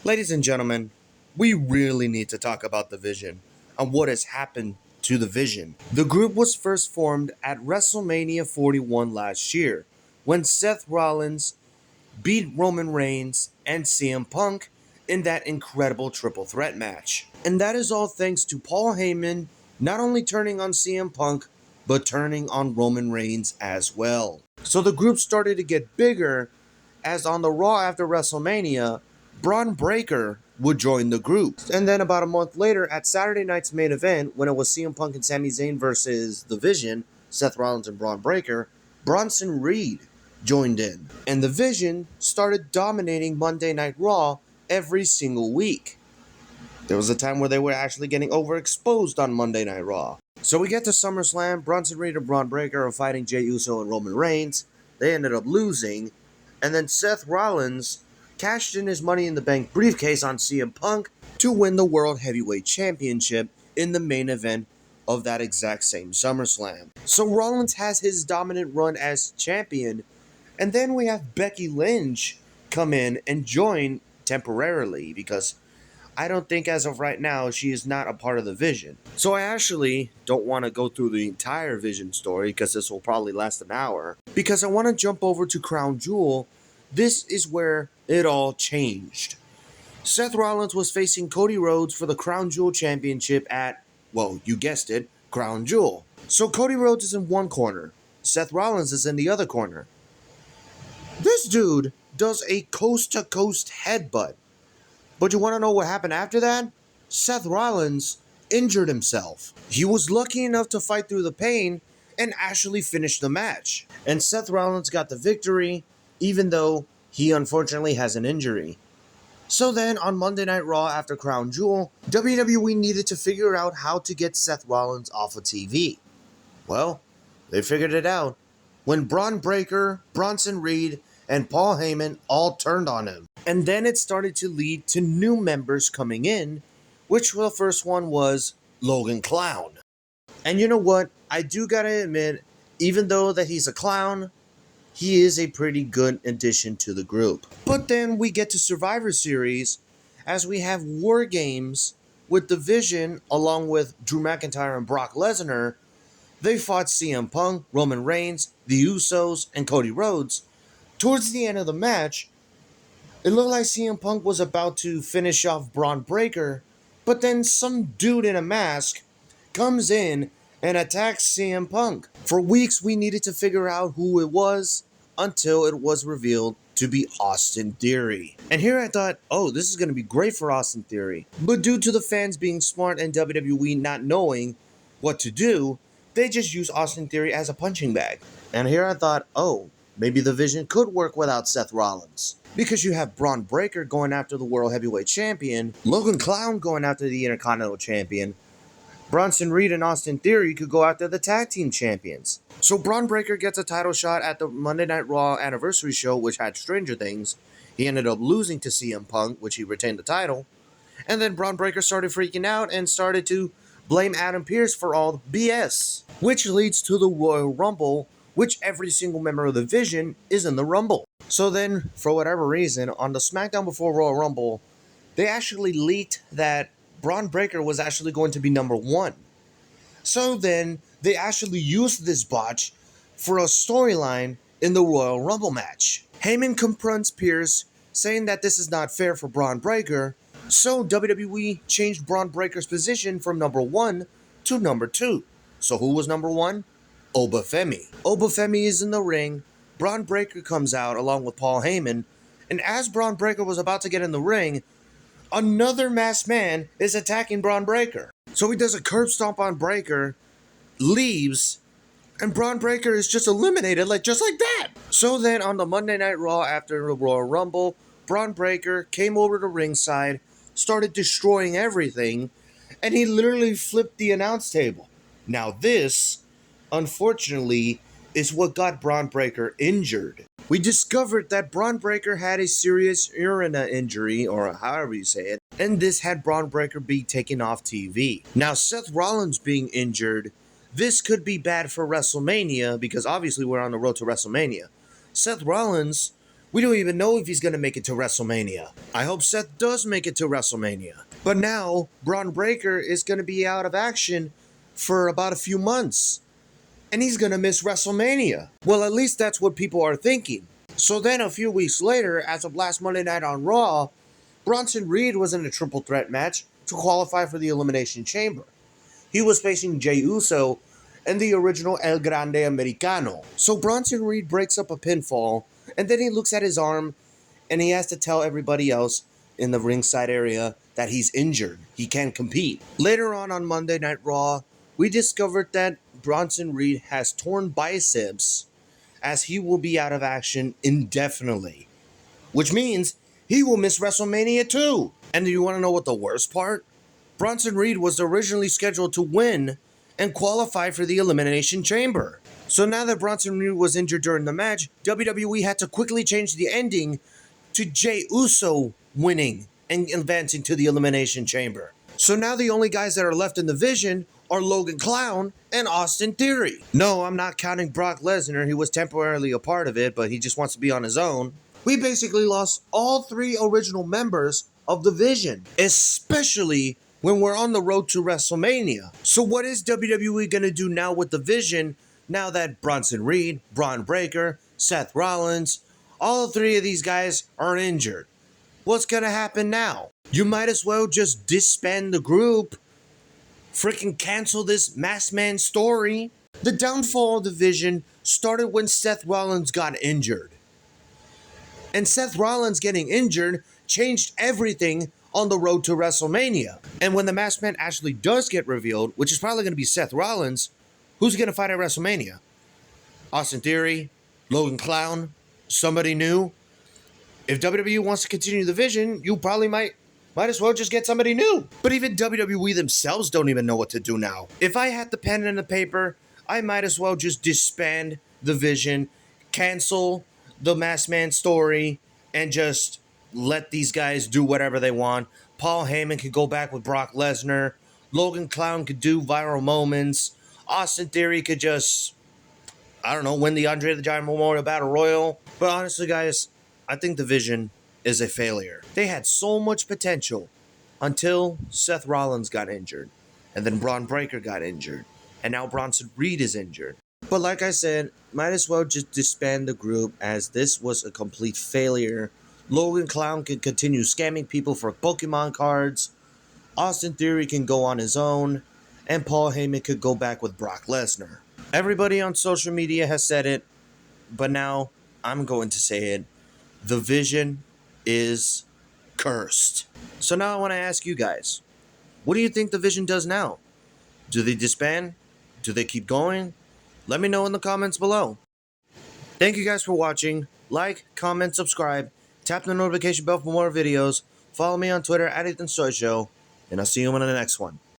Ladies and gentlemen, we really need to talk about the Vision and what has happened to the Vision. The group was first formed at WrestleMania 41 last year when Seth Rollins beat Roman Reigns and CM Punk in that incredible triple threat match. And that is all thanks to Paul Heyman not only turning on CM Punk, but turning on Roman Reigns as well. So the group started to get bigger as on the Raw after WrestleMania, Braun Breaker would join the group. And then about a month later at Saturday night's main event, when it was CM Punk and Sami Zayn versus The Vision, Seth Rollins and Braun Breaker, Bronson Reed joined in. And The Vision started dominating Monday Night Raw every single week. There was a time where they were actually getting overexposed on Monday Night Raw. So we get to SummerSlam, Bronson Reed and Braun Breaker are fighting Jey Uso and Roman Reigns. They ended up losing, and then Seth Rollins cashed in his Money in the Bank briefcase on CM Punk to win the World Heavyweight Championship in the main event of that exact same SummerSlam. So Rollins has his dominant run as champion, and then we have Becky Lynch come in and join temporarily because I don't think as of right now she is not a part of the Vision. So I actually don't want to go through the entire Vision story because this will probably last an hour, because I want to jump over to Crown Jewel. This is where it all changed. Seth Rollins was facing Cody Rhodes for the Crown Jewel Championship at, well, you guessed it, Crown Jewel. So Cody Rhodes is in one corner. Seth Rollins is in the other corner. This dude does a coast-to-coast headbutt. But you want to know what happened after that? Seth Rollins injured himself. He was lucky enough to fight through the pain and actually finish the match. And Seth Rollins got the victory, even though he unfortunately has an injury. So then, on Monday Night Raw after Crown Jewel, WWE needed to figure out how to get Seth Rollins off of TV. Well, they figured it out when Braun Breaker, Bronson Reed, and Paul Heyman all turned on him. And then it started to lead to new members coming in, which the first one was Logan Clown. And you know what? I do gotta admit, even though that he's a clown, he is a pretty good addition to the group. But then we get to Survivor Series as we have War Games with The Vision along with Drew McIntyre and Brock Lesnar. They fought CM Punk, Roman Reigns, The Usos, and Cody Rhodes. Towards the end of the match, it looked like CM Punk was about to finish off Braun Breaker, but then some dude in a mask comes in and attacks CM Punk. For weeks, we needed to figure out who it was until it was revealed to be Austin Theory. And here I thought, oh, this is going to be great for Austin Theory. But due to the fans being smart and WWE not knowing what to do, they just use Austin Theory as a punching bag. And here I thought, oh, maybe the Vision could work without Seth Rollins. Because you have Braun Breaker going after the World Heavyweight Champion, Logan Clown going after the Intercontinental Champion, Bronson Reed and Austin Theory could go after the Tag Team Champions. So Braun Breaker gets a title shot at the Monday Night Raw Anniversary Show, which had Stranger Things. He ended up losing to CM Punk, which he retained the title. And then Braun Breaker started freaking out and started to blame Adam Pearce for all the BS. Which leads to the Royal Rumble, which every single member of the Vision is in the Rumble. So then, for whatever reason, on the SmackDown before Royal Rumble, they actually leaked that Braun Breaker was actually going to be number one. So then, they actually used this botch for a storyline in the Royal Rumble match. Heyman confronts Pearce, saying that this is not fair for Braun Breaker, so WWE changed Braun Breaker's position from number one to number two. So who was number one? Obafemi. Obafemi is in the ring. Braun Breaker comes out along with Paul Heyman, and as Braun Breaker was about to get in the ring, another masked man is attacking Braun Breaker. So he does a curb stomp on Breaker, leaves, and Braun Breaker is just eliminated just like that. So then on the Monday Night Raw after the Royal Rumble, Braun Breaker came over to ringside, started destroying everything, and he literally flipped the announce table. Now this, unfortunately, is what got Braun Breaker injured. We discovered that Braun Breaker had a serious urina injury, or however you say it, and this had Braun Breaker be taken off TV. Now, Seth Rollins being injured, this could be bad for WrestleMania, because obviously we're on the road to WrestleMania. Seth Rollins We don't even know if he's going to make it to WrestleMania. I hope Seth does make it to WrestleMania. But now, Braun Breaker is going to be out of action for about a few months. And he's going to miss WrestleMania. Well, at least that's what people are thinking. So then a few weeks later, as of last Monday night on Raw, Bronson Reed was in a triple threat match to qualify for the Elimination Chamber. He was facing Jey Uso and the original El Grande Americano. So Bronson Reed breaks up a pinfall, and then he looks at his arm, and he has to tell everybody else in the ringside area that he's injured. He can't compete. Later on Monday Night Raw, we discovered that Bronson Reed has torn biceps, as he will be out of action indefinitely, which means he will miss WrestleMania too. And do you want to know what the worst part? Bronson Reed was originally scheduled to win and qualify for the Elimination Chamber. So now that Bronson Reed was injured during the match, WWE had to quickly change the ending to Jey Uso winning and advancing to the Elimination Chamber. So now the only guys that are left in the Vision are Logan Clown and Austin Theory. No, I'm not counting Brock Lesnar. He was temporarily a part of it, but he just wants to be on his own. We basically lost all 3 original members of the Vision, especially when we're on the road to WrestleMania. So what is WWE going to do now with the Vision now that Bronson Reed, Braun Breaker, Seth Rollins, all 3 of these guys are injured? What's going to happen now? You might as well just disband the group. Freaking cancel this Masked Man story. The downfall of the Vision started when Seth Rollins got injured. And Seth Rollins getting injured changed everything on the road to WrestleMania. And when the Masked Man actually does get revealed, which is probably going to be Seth Rollins, who's going to fight at WrestleMania? Austin Theory? Logan Clown? Somebody new? If WWE wants to continue the Vision, you probably might as well just get somebody new. But even WWE themselves don't even know what to do now. If I had the pen and the paper, I might as well just disband the Vision, cancel the Masked Man story, and just let these guys do whatever they want. Paul Heyman could go back with Brock Lesnar. Logan Clown could do viral moments. Austin Theory could just, I don't know, win the Andre the Giant Memorial Battle Royal. But honestly, guys, I think the Vision is a failure. They had so much potential until Seth Rollins got injured. And then Braun Breaker got injured. And now Bronson Reed is injured. But like I said, might as well just disband the group, as this was a complete failure. Logan Clown can continue scamming people for Pokemon cards. Austin Theory can go on his own. And Paul Heyman could go back with Brock Lesnar. Everybody on social media has said it, but now I'm going to say it. The Vision is cursed. So now I want to ask you guys, what do you think the Vision does now? Do they disband? Do they keep going? Let me know in the comments below. Thank you guys for watching. Like, comment, subscribe. Tap the notification bell for more videos. Follow me on Twitter at EthanSoyShow. And I'll see you in the next one.